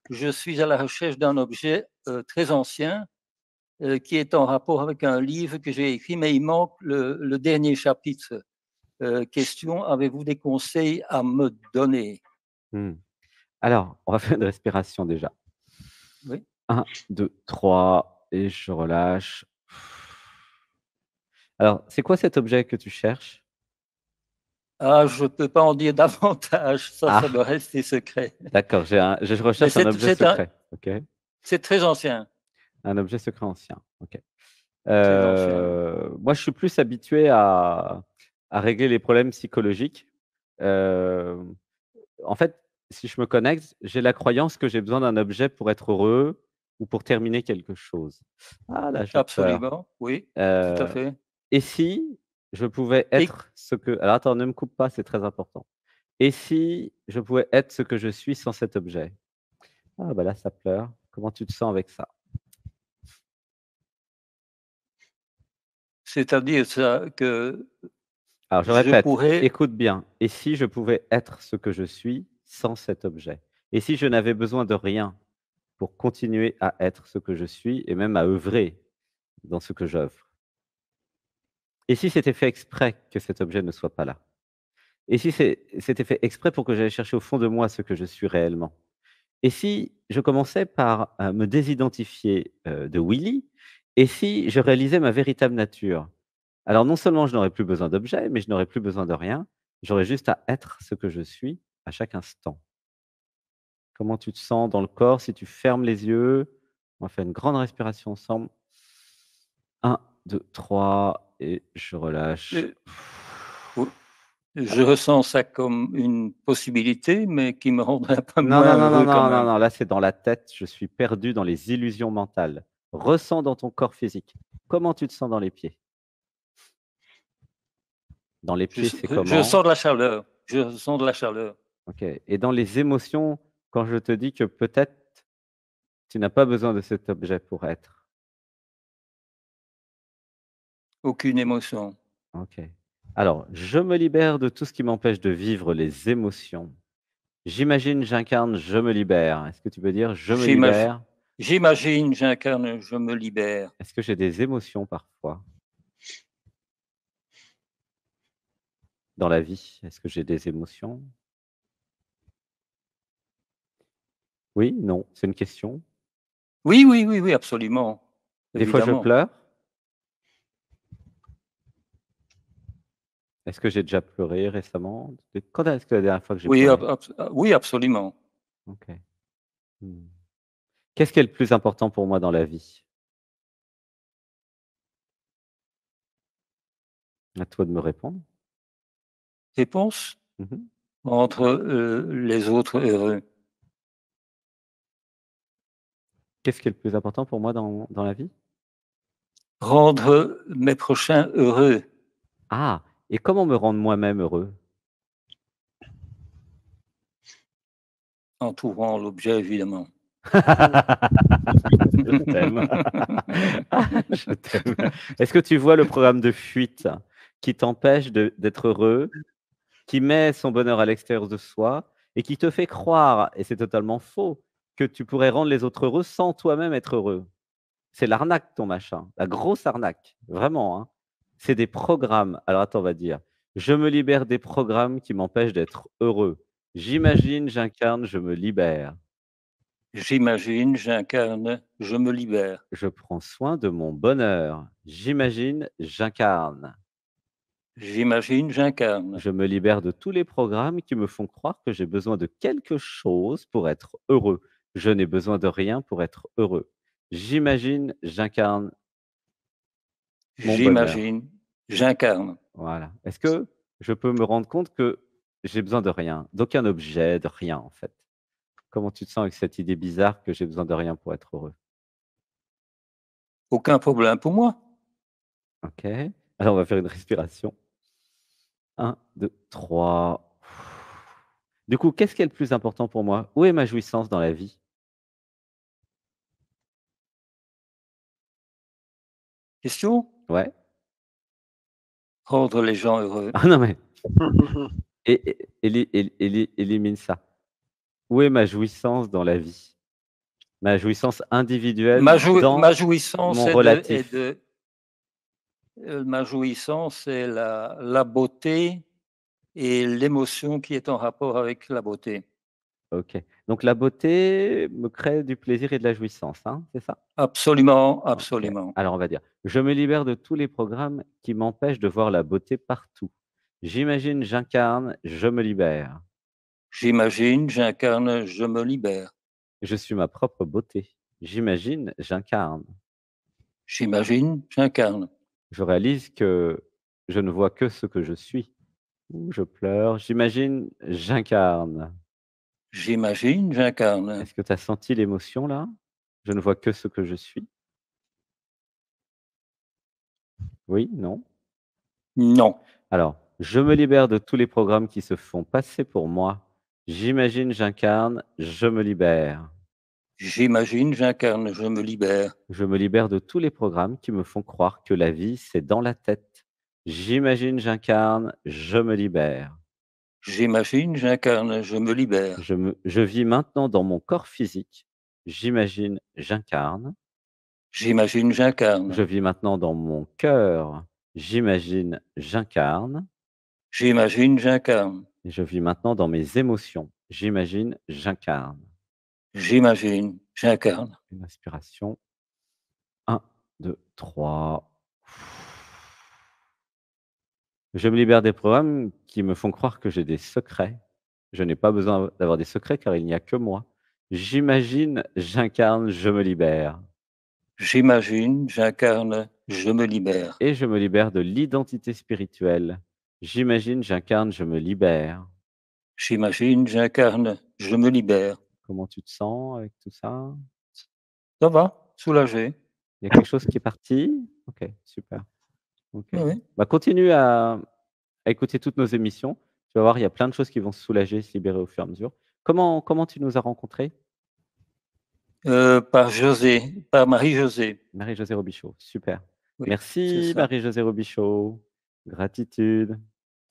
je suis à la recherche d'un objet très ancien qui est en rapport avec un livre que j'ai écrit, mais il manque le dernier chapitre. Question, avez-vous des conseils à me donner? Mmh. Alors, on va faire une respiration déjà. Oui. 1, 2, 3 et je relâche. Alors, c'est quoi cet objet que tu cherches? Ah, je ne peux pas en dire davantage, ça Ah! doit rester secret. D'accord, je Mais recherche un objet secret. OK. c'est très ancien, Un objet secret ancien. OK. très ancien. Oui. Moi, je suis plus habitué à régler les problèmes psychologiques. Hem, En fait, si je me connecte, j'ai la croyance que j'ai besoin d'un objet pour être heureux ou pour terminer quelque chose. Ah là, j'ai peur. Absolument, oui, tout à Heu, fait. et si je pouvais Et être ce que alors attends, ne me coupe pas, c'est très important. Et si je pouvais être ce que je suis sans cet objet? Ah bah là, ça pleure. Comment tu te sens avec ça? c'est-à-dire ça que Alors je je répète, pourrais écoute bien. Et si je pouvais être ce que je suis sans cet objet? Et si je n'avais besoin de rien pour continuer à être ce que je suis et même à œuvrer dans ce que j'œuvre? Et si c'était fait exprès que cet objet ne soit pas là? Et si c'était fait exprès pour que j'aille chercher au fond de moi ce que je suis réellement? Et si je commençais par, me désidentifier, de Willy? Et si je réalisais ma véritable nature? Alors non seulement je n'aurais plus besoin d'objets, mais je n'aurais plus besoin de rien. J'aurais juste à être ce que je suis à chaque instant. Comment tu te sens dans le corps si tu fermes les yeux? On va faire une grande respiration ensemble. 1, 2, 3 et je relâche. heu, ou je ressens ça comme une possibilité, mais qui me rendrait un peu Non, moins non, non, non, heureux quand non, non, même. non, là, c'est dans la tête, je suis perdu dans les illusions mentales. Ressens dans ton corps physique. Comment tu te sens dans les pieds? Dans les pieds, c'est Je comment? sens de la chaleur, je sens de la chaleur. OK, et dans les émotions, quand je te dis que peut-être tu n'as pas besoin de cet objet pour être? Aucune émotion. OK. Alors, je me libère de tout ce qui m'empêche de vivre les émotions. J'imagine, j'incarne, je me libère. Est-ce que tu peux dire: «Je me J'imagi libère»? j'imagine, j'incarne, je me libère. Est-ce que j'ai des émotions parfois dans la vie? Est-ce que j'ai des émotions? Oui? Non? C'est une question? Oui, oui, oui, oui, absolument, Des fois, je évidemment. pleure? Est-ce que j'ai déjà pleuré récemment? Quand est-ce que la dernière fois que j'ai Oui, pleuré? oui, absolument. OK. Mmh. Qu'est-ce qui est le plus important pour moi dans la vie? À toi de me répondre. Réponse? Mmh mh. Rendre, les autres heureux. Qu'est-ce qui est le plus important pour moi dans la vie? Rendre mes prochains heureux Ah! Et comment me rendre moi-même heureux? en trouvant l'objet, évidemment. Je t'aime. Je t'aime. Est-ce que tu vois le programme de fuite qui t'empêche d'être heureux, qui met son bonheur à l'extérieur de soi et qui te fait croire, et c'est totalement faux, que tu pourrais rendre les autres heureux sans toi-même être heureux? C'est l'arnaque ton machin, la grosse arnaque, vraiment, hein. C'est des programmes. Alors attends, on va dire: «Je me libère des programmes qui m'empêchent d'être heureux. J'imagine, j'incarne, je me libère. J'imagine, j'incarne, je me libère. Je prends soin de mon bonheur. J'imagine, j'incarne. J'imagine, j'incarne. Je me libère de tous les programmes qui me font croire que j'ai besoin de quelque chose pour être heureux. Je n'ai besoin de rien pour être heureux. J'imagine, j'incarne mon bonheur». J'imagine, j'incarne. Voilà. Est-ce que je peux me rendre compte que j'ai besoin de rien, d'aucun objet, de rien, en fait? Comment tu te sens avec cette idée bizarre que j'ai besoin de rien pour être heureux? Aucun problème pour moi. OK. Alors on va faire une respiration. 1, 2, 3. Du coup, qu'est-ce qui est le plus important pour moi? Où est ma jouissance dans la vie? Question? Ouais. Rendre les gens heureux. Ah non, mais élimine ça. Où est ma jouissance dans la vie? Ma jouissance individuelle Ma dans jouissance mon est relatif. ma jouissance est la beauté et l'émotion qui est en rapport avec la beauté. OK. Donc la beauté me crée du plaisir et de la jouissance, hein, c'est ça? Absolument, OK. absolument. Alors on va dire: «Je me libère de tous les programmes qui m'empêchent de voir la beauté partout. J'imagine, j'incarne, je me libère. J'imagine, j'incarne, je me libère. Je suis ma propre beauté. J'imagine, j'incarne. J'imagine, j'incarne. Je réalise que je ne vois que ce que je suis. Ouh, je pleure. J'imagine, j'incarne. J'imagine, j'incarne. Est-ce que tu as senti l'émotion là? Je ne vois que ce que je suis. Oui? Non? Non. Alors, je me libère de tous les programmes qui se font passer pour moi. J'imagine, j'incarne, je me libère. J'imagine, j'incarne, je me libère. Je me libère de tous les programmes qui me font croire que la vie, c'est dans la tête. J'imagine, j'incarne, je me libère. J'imagine, j'incarne, je me libère. Je vis maintenant dans mon corps physique. J'imagine, j'incarne. J'imagine, Je j'incarne. vis maintenant dans mon cœur. J'imagine, j'incarne. J'imagine, j'incarne. Et je vis maintenant dans mes émotions. J'imagine, j'incarne. J'imagine, j'incarne. Une inspiration. 1, 2, 3. Je me libère des programmes qui me font croire que j'ai des secrets. Je n'ai pas besoin d'avoir des secrets car il n'y a que moi. J'imagine, j'incarne, je me libère. J'imagine, j'incarne, je me libère. Et je me libère de l'identité spirituelle. J'imagine, j'incarne, je me libère. J'imagine, j'incarne, je me libère. Comment tu te sens avec tout ça? Ça va? Soulagé? Il y a quelque chose qui est parti? OK, super. OK. Oui, oui. Bah, continue à écouter toutes nos émissions. Tu vas voir, il y a plein de choses qui vont se soulager, se libérer au fur et à mesure. Comment tu nous as rencontrés? Par Marie-Josée. Marie-Josée Robichaud, super. Oui, c'est Merci ça. Marie-Josée Robichaud. Gratitude.